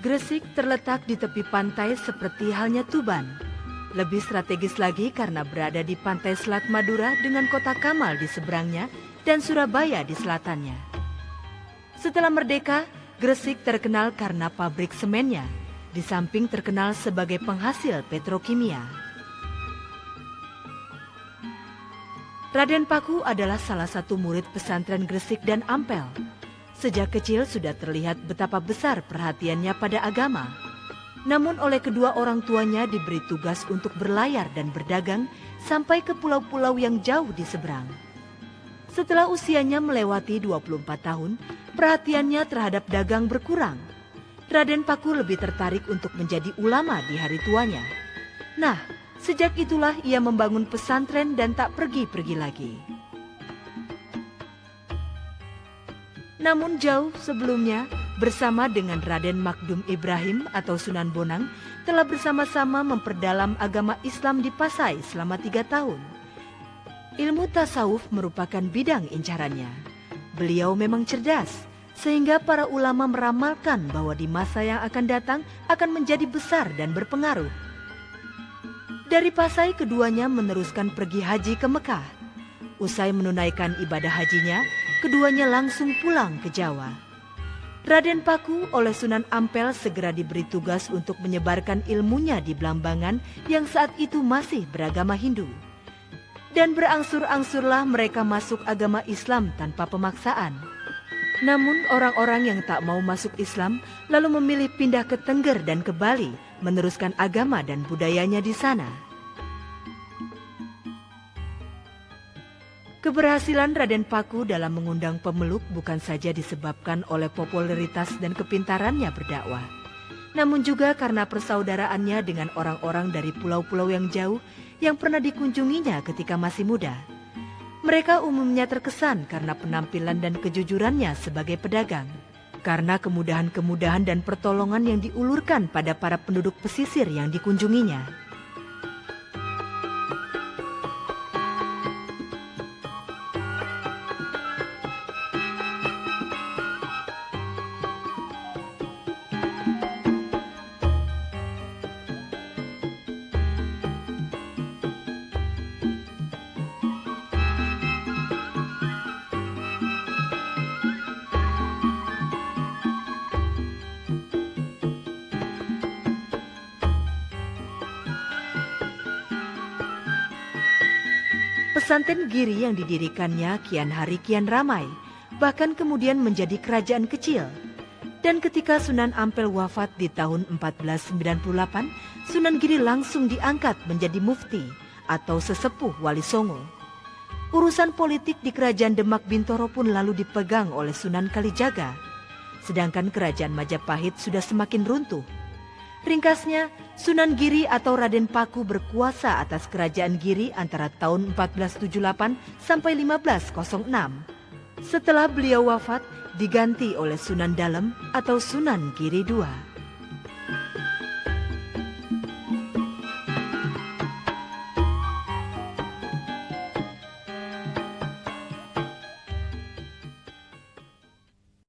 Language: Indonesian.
Gresik terletak di tepi pantai seperti halnya Tuban. Lebih strategis lagi karena berada di pantai Selat Madura dengan kota Kamal di seberangnya dan Surabaya di selatannya. Setelah merdeka, Gresik terkenal karena pabrik semennya, di samping terkenal sebagai penghasil petrokimia. Raden Paku adalah salah satu murid pesantren Gresik dan Ampel. Sejak kecil sudah terlihat betapa besar perhatiannya pada agama. Namun oleh kedua orang tuanya diberi tugas untuk berlayar dan berdagang sampai ke pulau-pulau yang jauh di seberang. Setelah usianya melewati 24 tahun, perhatiannya terhadap dagang berkurang. Raden Paku lebih tertarik untuk menjadi ulama di hari tuanya. Nah, sejak itulah ia membangun pesantren dan tak pergi-pergi lagi. Namun jauh sebelumnya, bersama dengan Raden Makdum Ibrahim atau Sunan Bonang, telah bersama-sama memperdalam agama Islam di Pasai selama 3 tahun. Ilmu tasawuf merupakan bidang incarannya. Beliau memang cerdas, sehingga para ulama meramalkan bahwa di masa yang akan datang akan menjadi besar dan berpengaruh. Dari Pasai keduanya meneruskan pergi haji ke Mekah. Usai menunaikan ibadah hajinya, keduanya langsung pulang ke Jawa. Raden Paku oleh Sunan Ampel segera diberi tugas untuk menyebarkan ilmunya di Blambangan yang saat itu masih beragama Hindu. Dan berangsur-angsurlah mereka masuk agama Islam tanpa pemaksaan. Namun orang-orang yang tak mau masuk Islam lalu memilih pindah ke Tengger dan ke Bali, meneruskan agama dan budayanya di sana. Keberhasilan Raden Paku dalam mengundang pemeluk bukan saja disebabkan oleh popularitas dan kepintarannya berdakwah, namun juga karena persaudaraannya dengan orang-orang dari pulau-pulau yang jauh yang pernah dikunjunginya ketika masih muda. Mereka umumnya terkesan karena penampilan dan kejujurannya sebagai pedagang, karena kemudahan-kemudahan dan pertolongan yang diulurkan pada para penduduk pesisir yang dikunjunginya. Pesantren Giri yang didirikannya kian hari kian ramai, bahkan kemudian menjadi kerajaan kecil. Dan ketika Sunan Ampel wafat di tahun 1498, Sunan Giri langsung diangkat menjadi mufti atau sesepuh Wali Songo. Urusan politik di kerajaan Demak Bintoro pun lalu dipegang oleh Sunan Kalijaga, sedangkan kerajaan Majapahit sudah semakin runtuh. Ringkasnya, Sunan Giri atau Raden Paku berkuasa atas kerajaan Giri antara tahun 1478 sampai 1506. Setelah beliau wafat, diganti oleh Sunan Dalem atau Sunan Giri II.